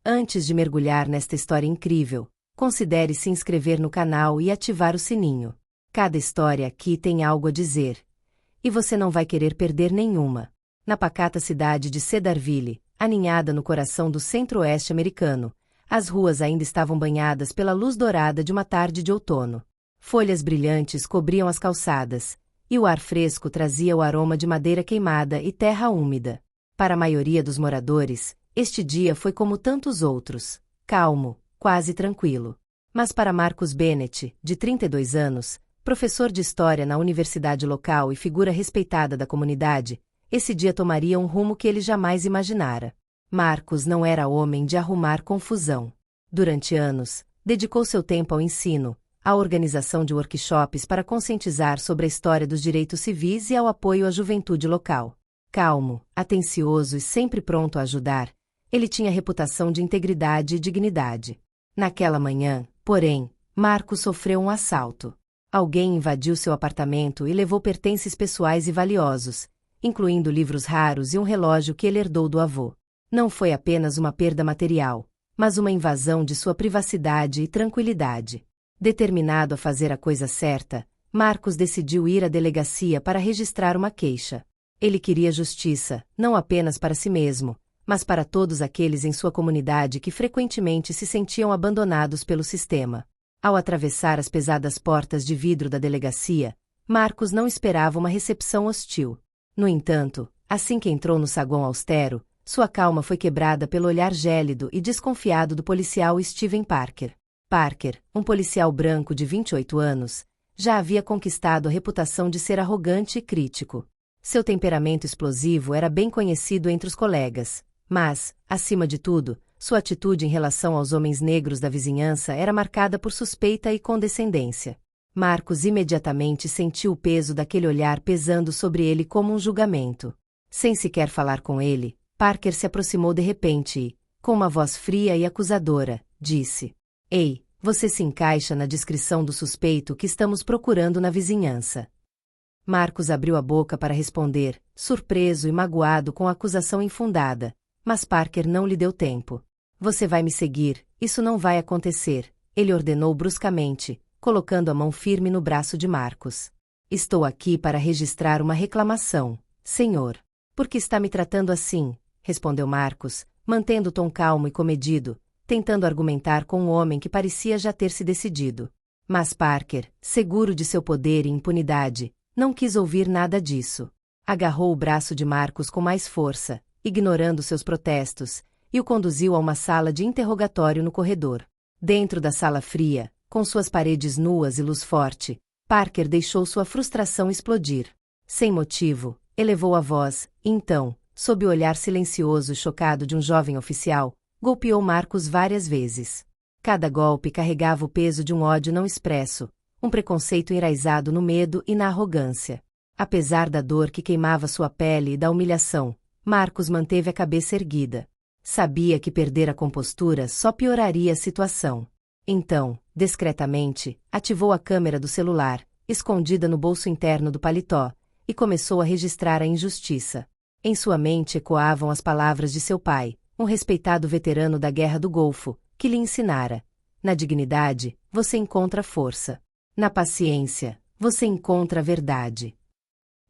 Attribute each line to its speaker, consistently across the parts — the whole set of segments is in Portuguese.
Speaker 1: Antes de mergulhar nesta história incrível, considere se inscrever no canal e ativar o sininho. Cada história aqui tem algo a dizer. E você não vai querer perder nenhuma. Na pacata cidade de Cedarville, aninhada no coração do centro-oeste americano, as ruas ainda estavam banhadas pela luz dourada de uma tarde de outono. Folhas brilhantes cobriam as calçadas, e o ar fresco trazia o aroma de madeira queimada e terra úmida. Para a maioria dos moradores, este dia foi como tantos outros, calmo, quase tranquilo. Mas para Marcus Bennett, de 32 anos, professor de história na universidade local e figura respeitada da comunidade, esse dia tomaria um rumo que ele jamais imaginara. Marcus não era homem de arrumar confusão. Durante anos, dedicou seu tempo ao ensino, à organização de workshops para conscientizar sobre a história dos direitos civis e ao apoio à juventude local. Calmo, atencioso e sempre pronto a ajudar, ele tinha reputação de integridade e dignidade. Naquela manhã, porém, Marcus sofreu um assalto. Alguém invadiu seu apartamento e levou pertences pessoais e valiosos, incluindo livros raros e um relógio que ele herdou do avô. Não foi apenas uma perda material, mas uma invasão de sua privacidade e tranquilidade. Determinado a fazer a coisa certa, Marcus decidiu ir à delegacia para registrar uma queixa. Ele queria justiça, não apenas para si mesmo, mas para todos aqueles em sua comunidade que frequentemente se sentiam abandonados pelo sistema. Ao atravessar as pesadas portas de vidro da delegacia, Marcus não esperava uma recepção hostil. No entanto, assim que entrou no saguão austero, sua calma foi quebrada pelo olhar gélido e desconfiado do policial Steven Parker. Parker, um policial branco de 28 anos, já havia conquistado a reputação de ser arrogante e crítico. Seu temperamento explosivo era bem conhecido entre os colegas, mas, acima de tudo, sua atitude em relação aos homens negros da vizinhança era marcada por suspeita e condescendência. Marcus imediatamente sentiu o peso daquele olhar pesando sobre ele como um julgamento. Sem sequer falar com ele, Parker se aproximou de repente e, com uma voz fria e acusadora, disse: "Ei, você se encaixa na descrição do suspeito que estamos procurando na vizinhança." Marcus abriu a boca para responder, surpreso e magoado com a acusação infundada, mas Parker não lhe deu tempo. "Você vai me seguir, isso não vai acontecer", ele ordenou bruscamente, colocando a mão firme no braço de Marcus. "Estou aqui para registrar uma reclamação, senhor." "Por que está me tratando assim?" respondeu Marcus, mantendo o tom calmo e comedido, tentando argumentar com um homem que parecia já ter se decidido. Mas Parker, seguro de seu poder e impunidade, não quis ouvir nada disso. Agarrou o braço de Marcus com mais força, ignorando seus protestos, e o conduziu a uma sala de interrogatório no corredor. Dentro da sala fria, com suas paredes nuas e luz forte, Parker deixou sua frustração explodir. Sem motivo, elevou a voz, e então, sob o olhar silencioso e chocado de um jovem oficial, golpeou Marcus várias vezes. Cada golpe carregava o peso de um ódio não expresso, um preconceito enraizado no medo e na arrogância. Apesar da dor que queimava sua pele e da humilhação, Marcus manteve a cabeça erguida. Sabia que perder a compostura só pioraria a situação. Então, discretamente, ativou a câmera do celular, escondida no bolso interno do paletó, e começou a registrar a injustiça. Em sua mente ecoavam as palavras de seu pai, um respeitado veterano da Guerra do Golfo, que lhe ensinara: "Na dignidade, você encontra força. Na paciência, você encontra a verdade."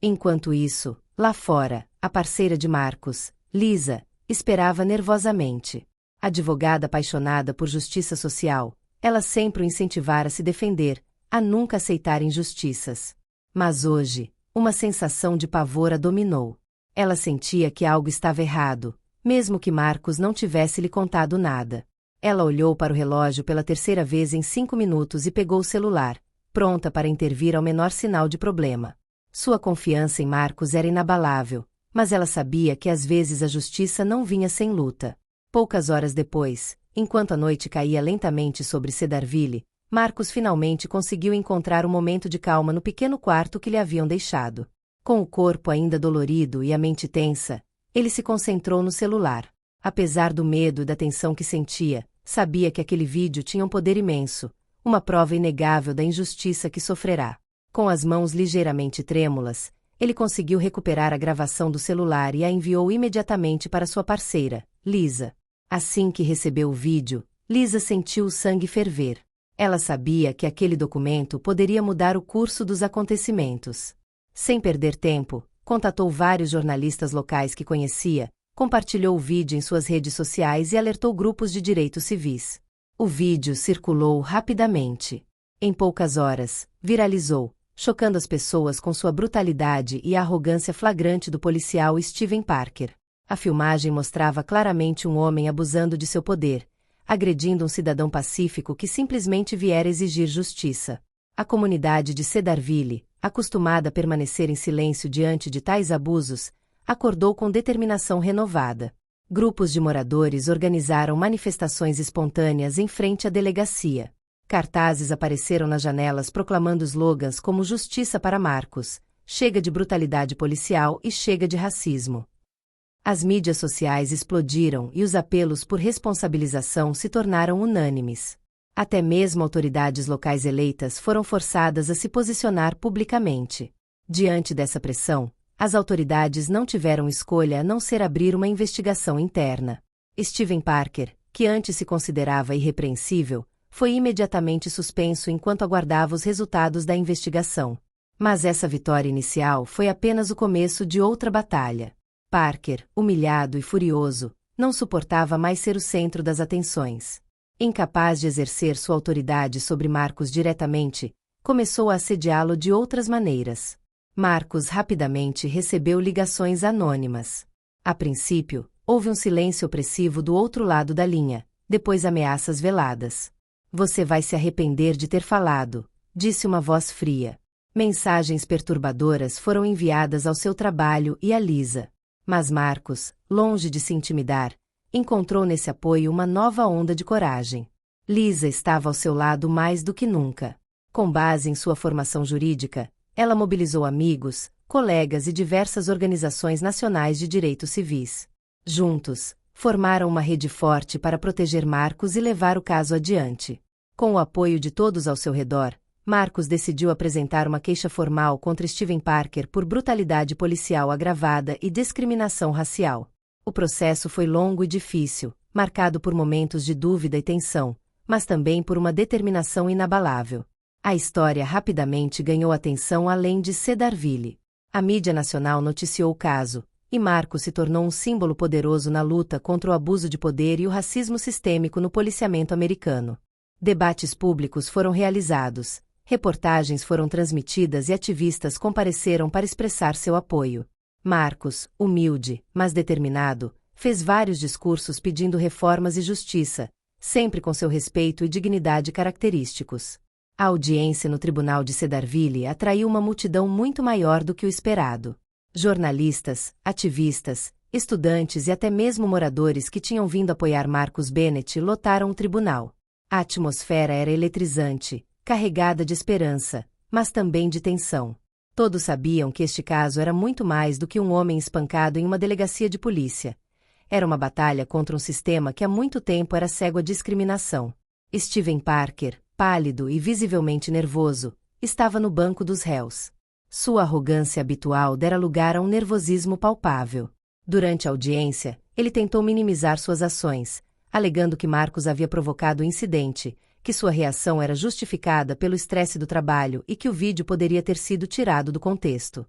Speaker 1: Enquanto isso, lá fora, a parceira de Marcus, Lisa, esperava nervosamente. Advogada apaixonada por justiça social, ela sempre o incentivara a se defender, a nunca aceitar injustiças. Mas hoje, uma sensação de pavor a dominou. Ela sentia que algo estava errado, mesmo que Marcus não tivesse lhe contado nada. Ela olhou para o relógio pela terceira vez em 5 minutos e pegou o celular, pronta para intervir ao menor sinal de problema. Sua confiança em Marcus era inabalável, mas ela sabia que às vezes a justiça não vinha sem luta. Poucas horas depois, enquanto a noite caía lentamente sobre Cedarville, Marcus finalmente conseguiu encontrar um momento de calma no pequeno quarto que lhe haviam deixado. Com o corpo ainda dolorido e a mente tensa, ele se concentrou no celular. Apesar do medo e da tensão que sentia, sabia que aquele vídeo tinha um poder imenso, uma prova inegável da injustiça que sofrerá. Com as mãos ligeiramente trêmulas, ele conseguiu recuperar a gravação do celular e a enviou imediatamente para sua parceira, Lisa. Assim que recebeu o vídeo, Lisa sentiu o sangue ferver. Ela sabia que aquele documento poderia mudar o curso dos acontecimentos. Sem perder tempo, contatou vários jornalistas locais que conhecia, compartilhou o vídeo em suas redes sociais e alertou grupos de direitos civis. O vídeo circulou rapidamente. Em poucas horas, viralizou, chocando as pessoas com sua brutalidade e a arrogância flagrante do policial Steven Parker. A filmagem mostrava claramente um homem abusando de seu poder, agredindo um cidadão pacífico que simplesmente viera exigir justiça. A comunidade de Cedarville, acostumada a permanecer em silêncio diante de tais abusos, acordou com determinação renovada. Grupos de moradores organizaram manifestações espontâneas em frente à delegacia. Cartazes apareceram nas janelas proclamando slogans como Justiça para Marcos, chega de brutalidade policial e chega de racismo. As mídias sociais explodiram e os apelos por responsabilização se tornaram unânimes. Até mesmo autoridades locais eleitas foram forçadas a se posicionar publicamente. Diante dessa pressão, as autoridades não tiveram escolha a não ser abrir uma investigação interna. Steven Parker, que antes se considerava irrepreensível, foi imediatamente suspenso enquanto aguardava os resultados da investigação. Mas essa vitória inicial foi apenas o começo de outra batalha. Parker, humilhado e furioso, não suportava mais ser o centro das atenções. Incapaz de exercer sua autoridade sobre Marcos diretamente, começou a assediá-lo de outras maneiras. Marcos rapidamente recebeu ligações anônimas. A princípio, houve um silêncio opressivo do outro lado da linha, depois ameaças veladas. "Você vai se arrepender de ter falado", disse uma voz fria. Mensagens perturbadoras foram enviadas ao seu trabalho e a Lisa. Mas Marcos, longe de se intimidar, encontrou nesse apoio uma nova onda de coragem. Lisa estava ao seu lado mais do que nunca. Com base em sua formação jurídica, ela mobilizou amigos, colegas e diversas organizações nacionais de direitos civis. Juntos, formaram uma rede forte para proteger Marcos e levar o caso adiante. Com o apoio de todos ao seu redor, Marcos decidiu apresentar uma queixa formal contra Steven Parker por brutalidade policial agravada e discriminação racial. O processo foi longo e difícil, marcado por momentos de dúvida e tensão, mas também por uma determinação inabalável. A história rapidamente ganhou atenção além de Cedarville. A mídia nacional noticiou o caso, e Marcos se tornou um símbolo poderoso na luta contra o abuso de poder e o racismo sistêmico no policiamento americano. Debates públicos foram realizados, reportagens foram transmitidas e ativistas compareceram para expressar seu apoio. Marcos, humilde, mas determinado, fez vários discursos pedindo reformas e justiça, sempre com seu respeito e dignidade característicos. A audiência no Tribunal de Cedarville atraiu uma multidão muito maior do que o esperado. Jornalistas, ativistas, estudantes e até mesmo moradores que tinham vindo apoiar Marcos Bennett lotaram o tribunal. A atmosfera era eletrizante, carregada de esperança, mas também de tensão. Todos sabiam que este caso era muito mais do que um homem espancado em uma delegacia de polícia. Era uma batalha contra um sistema que há muito tempo era cego à discriminação. Steven Parker, pálido e visivelmente nervoso, estava no banco dos réus. Sua arrogância habitual dera lugar a um nervosismo palpável. Durante a audiência, ele tentou minimizar suas ações, alegando que Marcos havia provocado o incidente, que sua reação era justificada pelo estresse do trabalho e que o vídeo poderia ter sido tirado do contexto.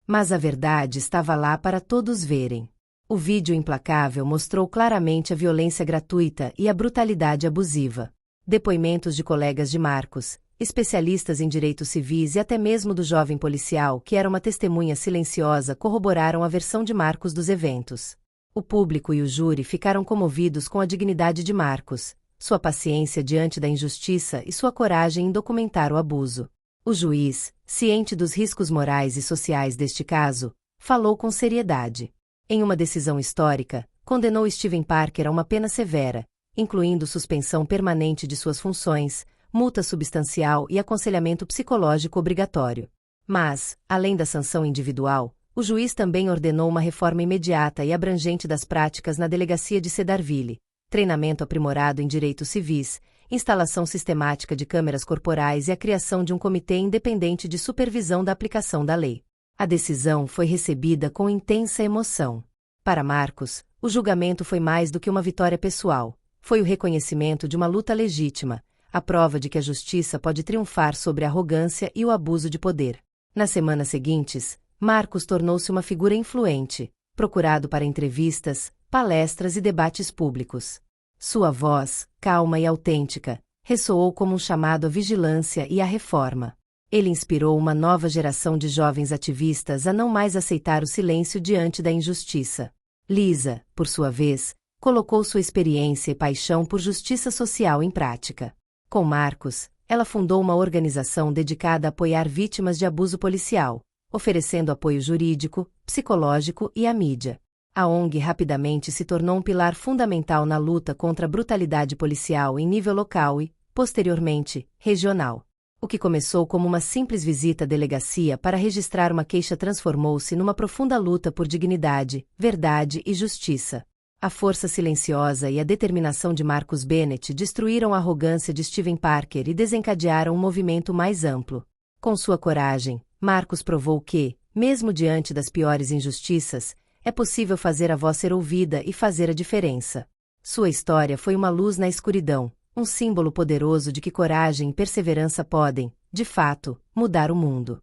Speaker 1: Mas a verdade estava lá para todos verem. O vídeo implacável mostrou claramente a violência gratuita e a brutalidade abusiva. Depoimentos de colegas de Marcos, especialistas em direitos civis e até mesmo do jovem policial, que era uma testemunha silenciosa, corroboraram a versão de Marcos dos eventos. O público e o júri ficaram comovidos com a dignidade de Marcos, sua paciência diante da injustiça e sua coragem em documentar o abuso. O juiz, ciente dos riscos morais e sociais deste caso, falou com seriedade. Em uma decisão histórica, condenou Steven Parker a uma pena severa, incluindo suspensão permanente de suas funções, multa substancial e aconselhamento psicológico obrigatório. Mas, além da sanção individual, o juiz também ordenou uma reforma imediata e abrangente das práticas na delegacia de Cedarville, treinamento aprimorado em direitos civis, instalação sistemática de câmeras corporais e a criação de um comitê independente de supervisão da aplicação da lei. A decisão foi recebida com intensa emoção. Para Marcos, O julgamento foi mais do que uma vitória pessoal. Foi o reconhecimento de uma luta legítima, a prova de que a justiça pode triunfar sobre a arrogância e o abuso de poder. Nas semanas seguintes, Marcos tornou-se uma figura influente, procurado para entrevistas, palestras e debates públicos. Sua voz, calma e autêntica, ressoou como um chamado à vigilância e à reforma. Ele inspirou uma nova geração de jovens ativistas a não mais aceitar o silêncio diante da injustiça. Lisa, por sua vez, colocou sua experiência e paixão por justiça social em prática. Com Marcos, ela fundou uma organização dedicada a apoiar vítimas de abuso policial, oferecendo apoio jurídico, psicológico e à mídia. A ONG rapidamente se tornou um pilar fundamental na luta contra a brutalidade policial em nível local e, posteriormente, regional. O que começou como uma simples visita à delegacia para registrar uma queixa transformou-se numa profunda luta por dignidade, verdade e justiça. A força silenciosa e a determinação de Marcus Bennett destruíram a arrogância de Steven Parker e desencadearam um movimento mais amplo. Com sua coragem, Marcus provou que, mesmo diante das piores injustiças, é possível fazer a voz ser ouvida e fazer a diferença. Sua história foi uma luz na escuridão, um símbolo poderoso de que coragem e perseverança podem, de fato, mudar o mundo.